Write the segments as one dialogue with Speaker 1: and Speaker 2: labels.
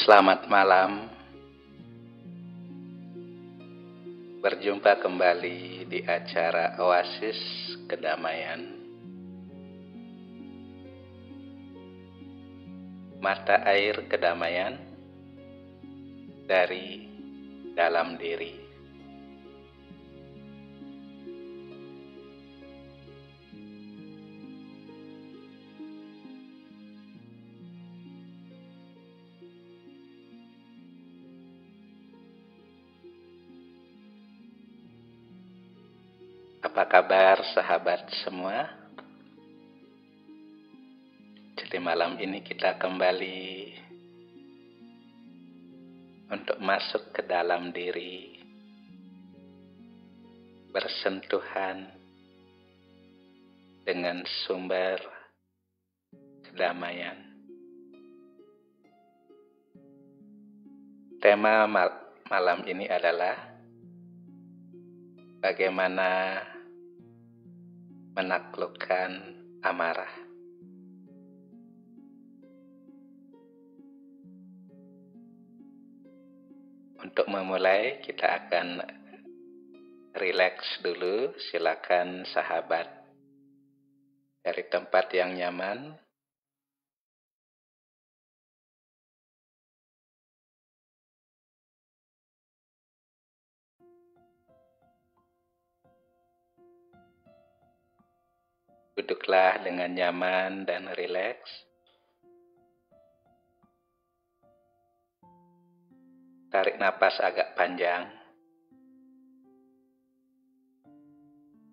Speaker 1: Selamat malam, berjumpa kembali di acara Oasis Kedamaian. Mata air kedamaian dari dalam diri. Apa kabar sahabat semua? Jadi malam ini kita kembali untuk masuk ke dalam diri, bersentuhan dengan sumber kedamaian. Tema malam ini adalah bagaimana menaklukkan amarah. Untuk memulai, kita akan rileks dulu. Silakan sahabat dari tempat yang nyaman. Duduklah dengan nyaman dan rileks. Tarik napas agak panjang.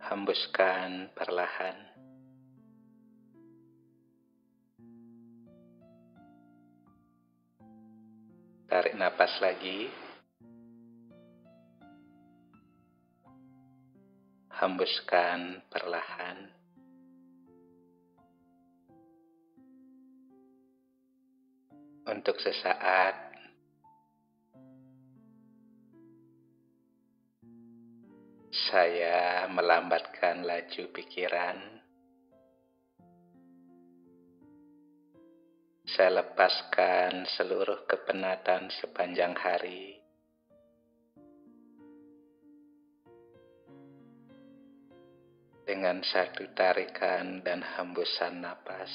Speaker 1: Hembuskan perlahan. Tarik napas lagi. Hembuskan perlahan. Untuk sesaat, saya melambatkan laju pikiran. Saya lepaskan seluruh kepenatan sepanjang hari. Dengan satu tarikan dan hembusan napas.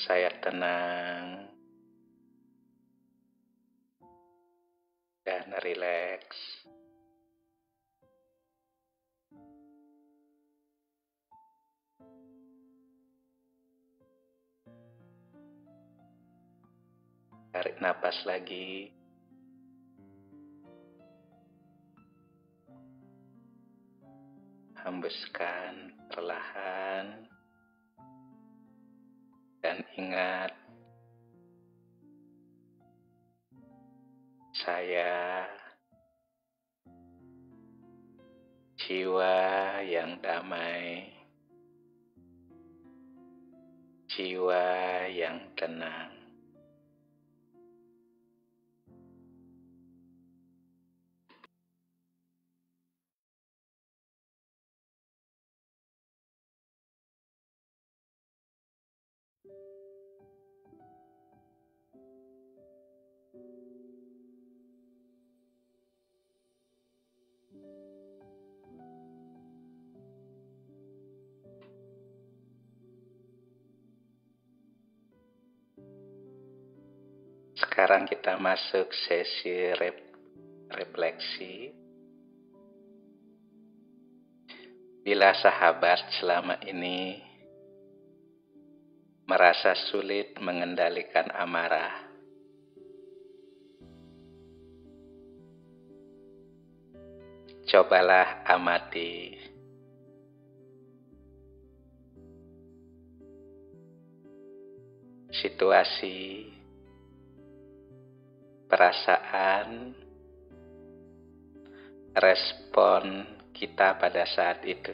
Speaker 1: Saya tenang dan rileks. Tarik napas lagi. Hembuskan perlahan. Dan ingat, saya jiwa yang damai, jiwa yang tenang. Sekarang kita masuk sesi refleksi. Bila sahabat selama ini merasa sulit mengendalikan amarah, cobalah amati situasi, perasaan, respon kita pada saat itu.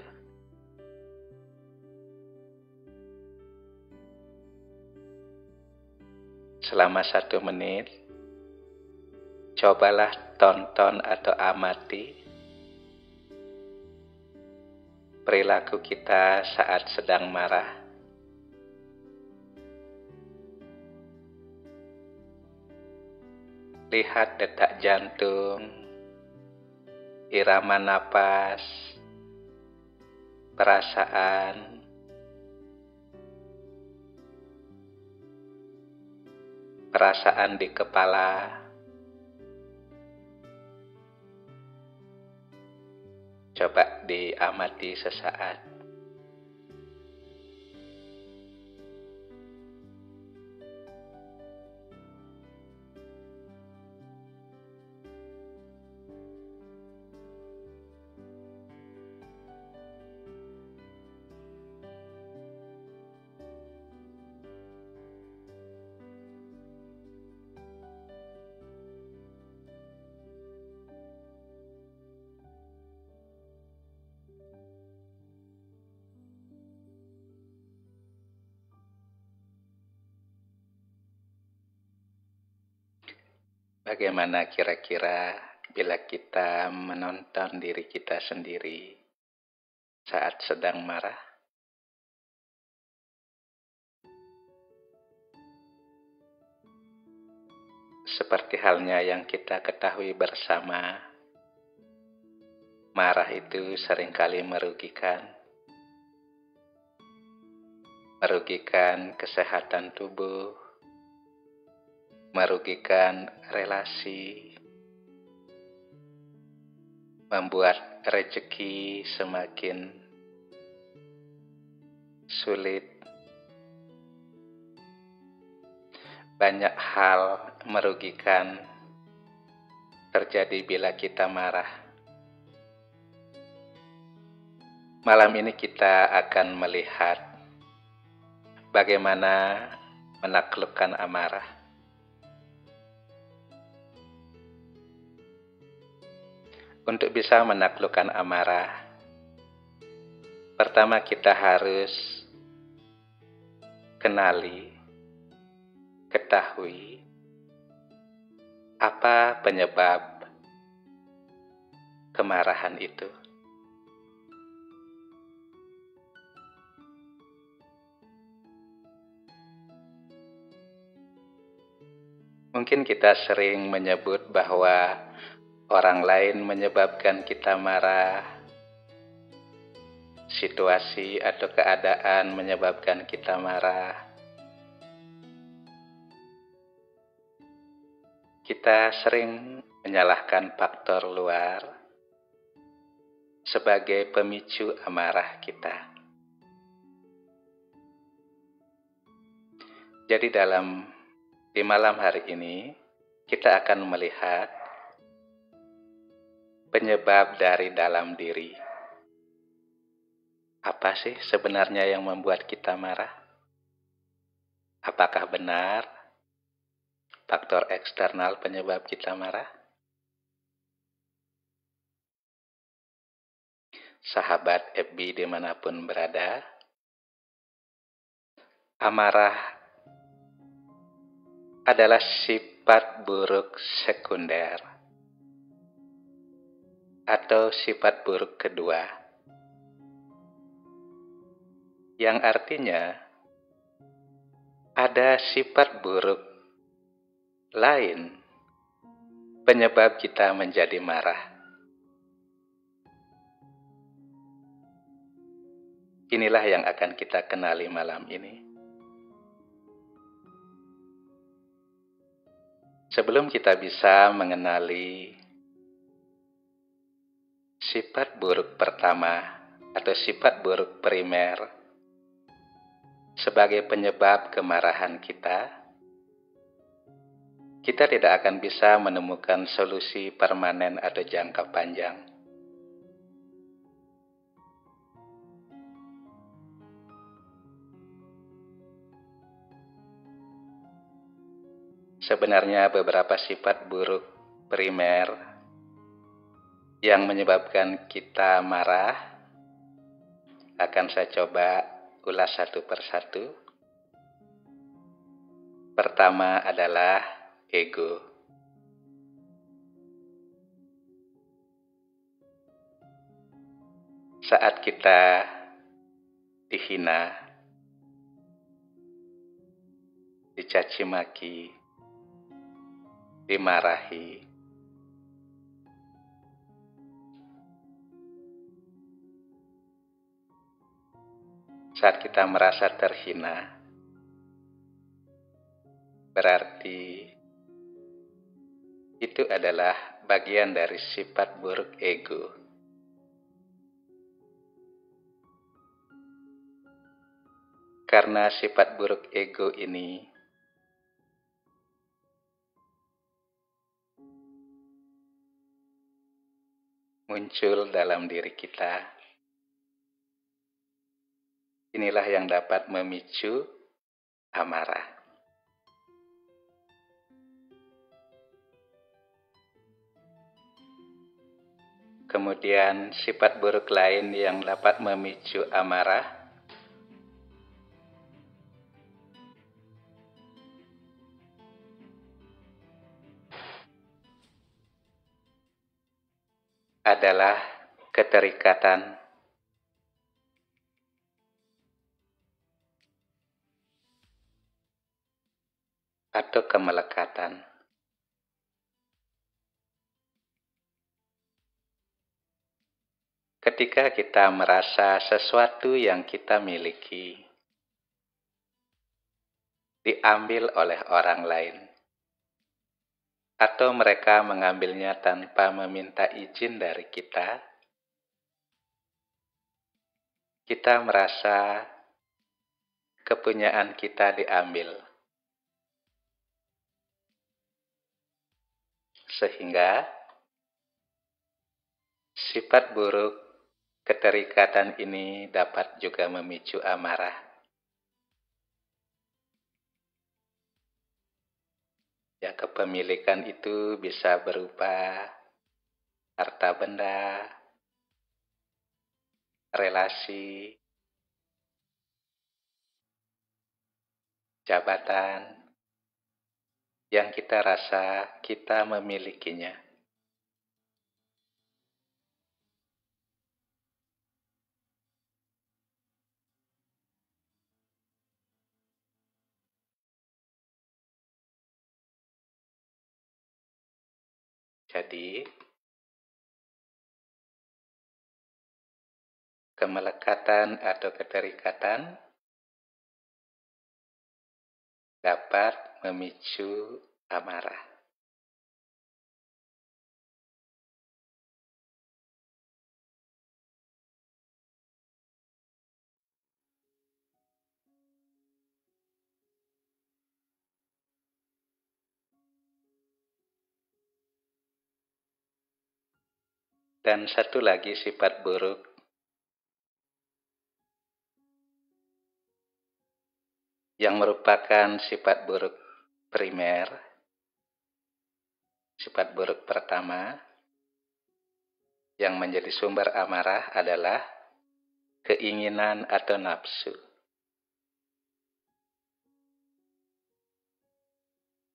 Speaker 1: Selama 1 menit, cobalah tonton atau amati perilaku kita saat sedang marah. Lihat detak jantung, irama napas, perasaan, perasaan di kepala. Coba diamati sesaat. Bagaimana kira-kira bila kita menonton diri kita sendiri saat sedang marah? Seperti halnya yang kita ketahui bersama, marah itu seringkali merugikan kesehatan tubuh, merugikan relasi, membuat rezeki semakin sulit. Banyak hal merugikan terjadi bila kita marah. Malam ini kita akan melihat bagaimana menaklukkan amarah. Untuk bisa menaklukkan amarah, pertama kita harus ketahui apa penyebab kemarahan itu. Mungkin kita sering menyebut bahwa orang lain menyebabkan kita marah, situasi atau keadaan menyebabkan kita marah. Kita sering menyalahkan faktor luar sebagai pemicu amarah kita. Jadi di malam hari ini kita akan melihat penyebab dari dalam diri. Apa sih sebenarnya yang membuat kita marah? Apakah benar faktor eksternal penyebab kita marah? Sahabat FB dimanapun berada, amarah adalah sifat buruk sekunder atau sifat buruk kedua, yang artinya ada sifat buruk lain penyebab kita menjadi marah. Inilah yang akan kita kenali malam ini. Sebelum kita bisa mengenali sifat buruk pertama atau sifat buruk primer sebagai penyebab kemarahan kita tidak akan bisa menemukan solusi permanen atau jangka panjang. Sebenarnya beberapa sifat buruk primer yang menyebabkan kita marah akan saya coba ulas satu persatu. Pertama adalah ego. Saat kita dihina, dicaci maki, dimarahi, saat kita merasa terhina, berarti itu adalah bagian dari sifat buruk ego. Karena sifat buruk ego ini muncul dalam diri kita, inilah yang dapat memicu amarah. Kemudian sifat buruk lain yang dapat memicu amarah adalah keterikatan atau kemelekatan. Ketika kita merasa sesuatu yang kita miliki diambil oleh orang lain, atau mereka mengambilnya tanpa meminta izin dari kita, kita merasa kepunyaan kita diambil. Sehingga sifat buruk keterikatan ini dapat juga memicu amarah. Ya, kepemilikan itu bisa berupa harta benda, relasi, jabatan, yang kita rasa kita memilikinya. Jadi, kemelekatan atau keterikatan dapat memicu amarah. Dan satu lagi sifat buruk yang merupakan sifat buruk primer, sifat buruk pertama yang menjadi sumber amarah adalah keinginan atau nafsu.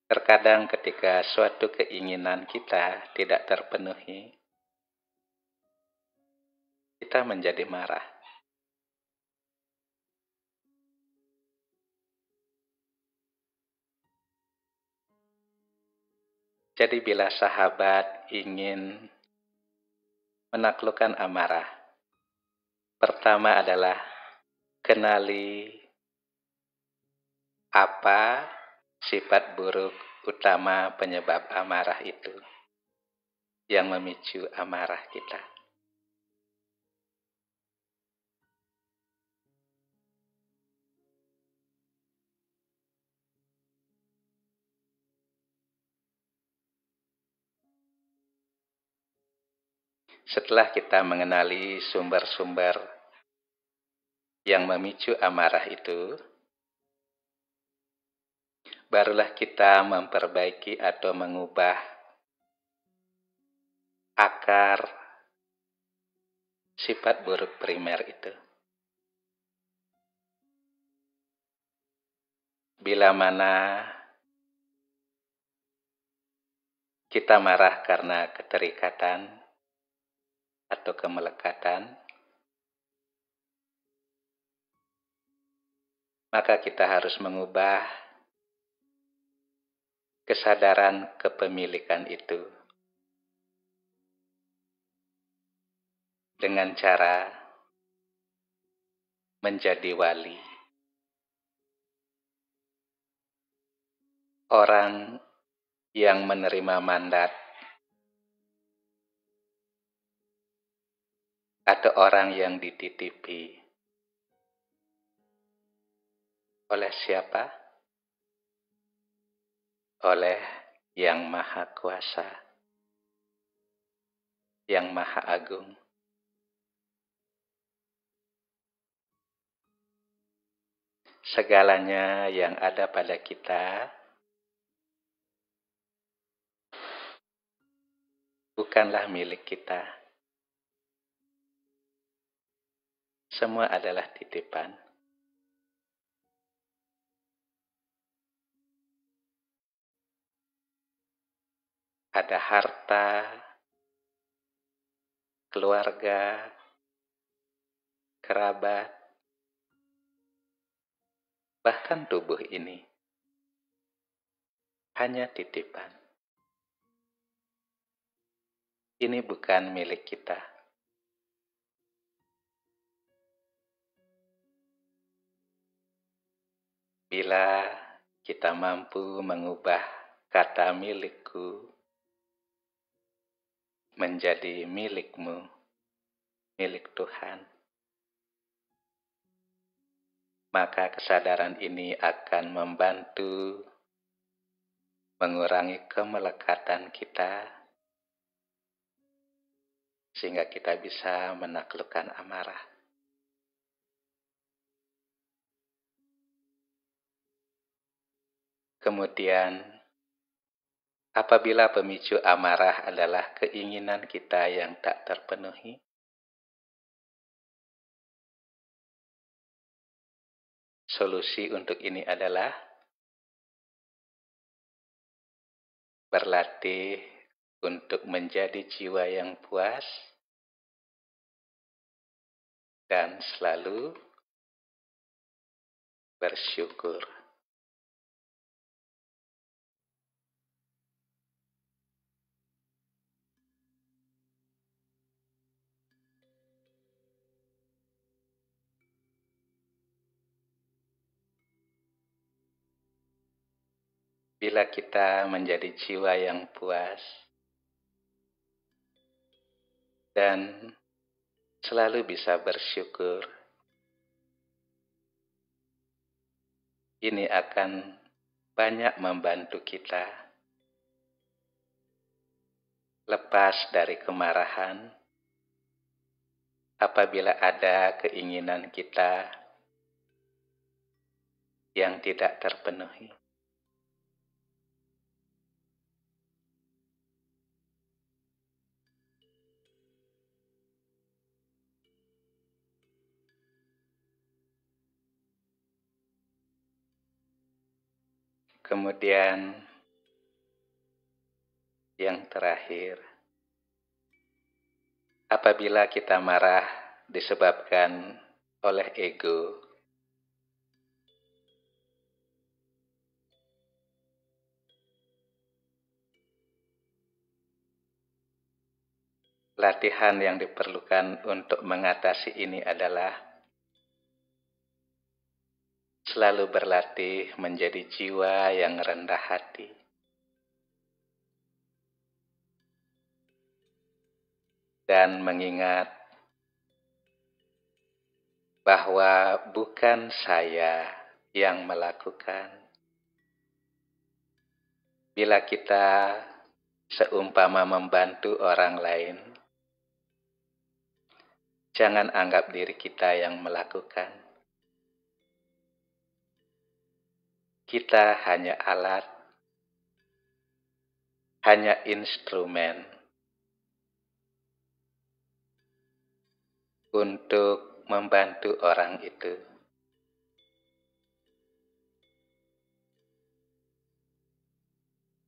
Speaker 1: Terkadang ketika suatu keinginan kita tidak terpenuhi, kita menjadi marah. Jadi bila sahabat ingin menaklukkan amarah, pertama adalah kenali apa sifat buruk utama penyebab amarah itu yang memicu amarah kita. Setelah kita mengenali sumber-sumber yang memicu amarah itu, barulah kita memperbaiki atau mengubah akar sifat buruk primer itu. Bila mana kita marah karena keterikatan atau kemelekatan, maka kita harus mengubah kesadaran kepemilikan itu dengan cara menjadi wali. Orang yang menerima mandat atau orang yang dititipi oleh siapa? Oleh Yang Maha Kuasa, Yang Maha Agung. Segalanya yang ada pada kita bukanlah milik kita. Semua adalah titipan. Ada harta, keluarga, kerabat, bahkan tubuh ini hanya titipan. Ini bukan milik kita. Bila kita mampu mengubah kata milikku menjadi milikmu, milik Tuhan, maka kesadaran ini akan membantu mengurangi kemelekatan kita, sehingga kita bisa menaklukkan amarah. Kemudian, apabila pemicu amarah adalah keinginan kita yang tak terpenuhi, solusi untuk ini adalah berlatih untuk menjadi jiwa yang puas dan selalu bersyukur. Bila kita menjadi jiwa yang puas dan selalu bisa bersyukur, ini akan banyak membantu kita lepas dari kemarahan apabila ada keinginan kita yang tidak terpenuhi. Kemudian yang terakhir, apabila kita marah disebabkan oleh ego, latihan yang diperlukan untuk mengatasi ini adalah selalu berlatih menjadi jiwa yang rendah hati. Dan mengingat bahwa bukan saya yang melakukan. Bila kita seumpama membantu orang lain, jangan anggap diri kita yang melakukan. Kita hanya alat, hanya instrumen untuk membantu orang itu.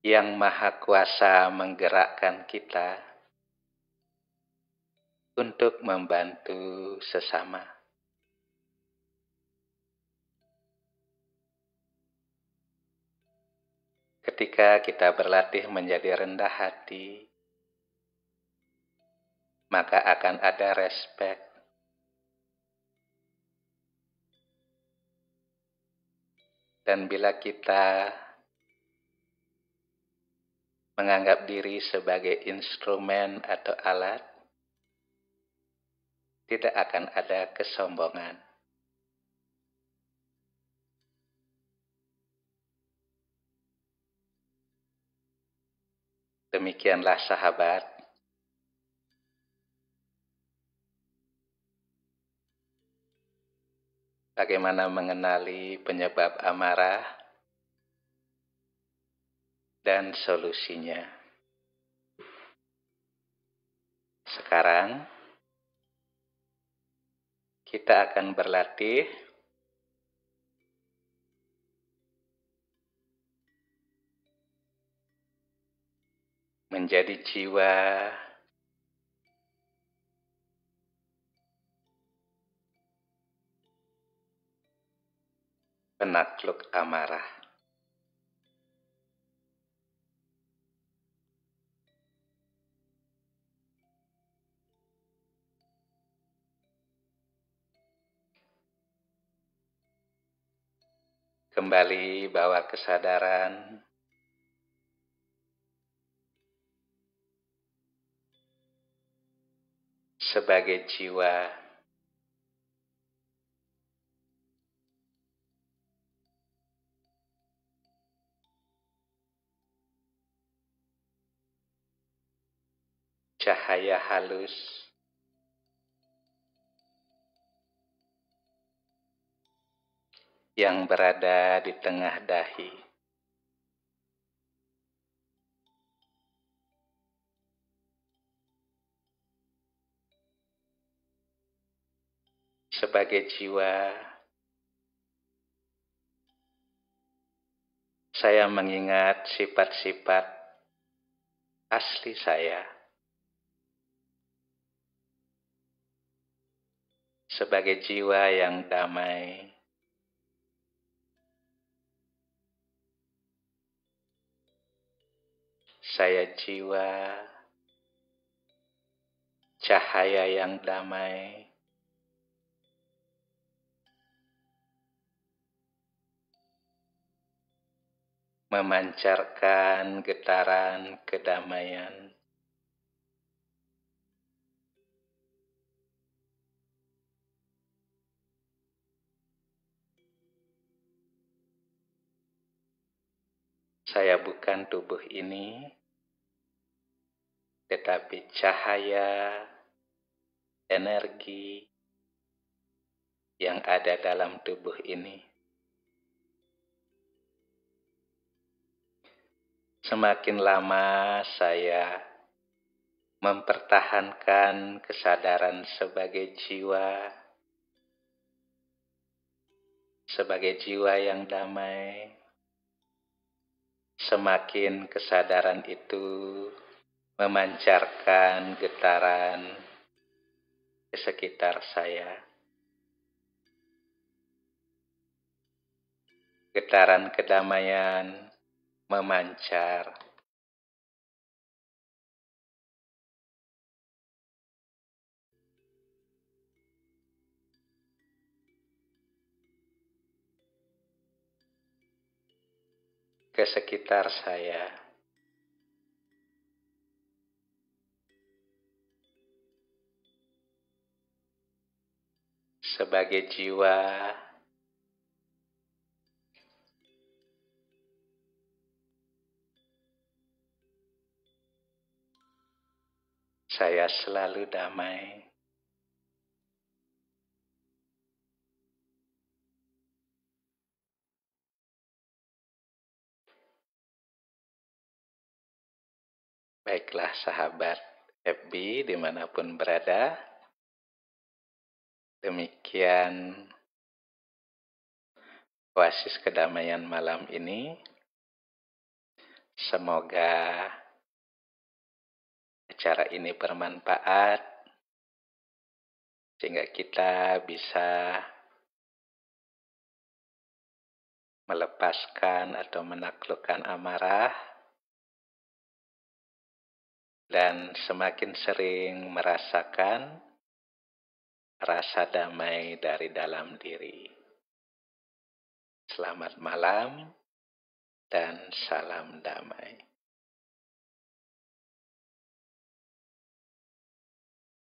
Speaker 1: Yang Maha Kuasa menggerakkan kita untuk membantu sesama. Ketika kita berlatih menjadi rendah hati, maka akan ada respect. Dan bila kita menganggap diri sebagai instrumen atau alat, tidak akan ada kesombongan. Demikianlah sahabat, bagaimana mengenali penyebab amarah dan solusinya. Sekarang, kita akan berlatih menjadi jiwa penakluk amarah. Kembali bawa kesadaran sebagai jiwa cahaya halus yang berada di tengah dahi. Sebagai jiwa, saya mengingat sifat-sifat asli saya. Sebagai jiwa yang damai, saya jiwa cahaya yang damai, memancarkan getaran kedamaian. Saya bukan tubuh ini, tetapi cahaya, energi yang ada dalam tubuh ini. Semakin lama saya mempertahankan kesadaran sebagai jiwa yang damai, semakin kesadaran itu memancarkan getaran ke sekitar saya. Getaran kedamaian memancar. Ke sekitar saya. Sebagai jiwa saya selalu damai. Baiklah sahabat FB dimanapun berada, demikian oasis kedamaian malam ini. Semoga acara ini bermanfaat sehingga kita bisa melepaskan atau menaklukkan amarah, dan semakin sering merasakan rasa damai dari dalam diri. Selamat malam dan salam damai.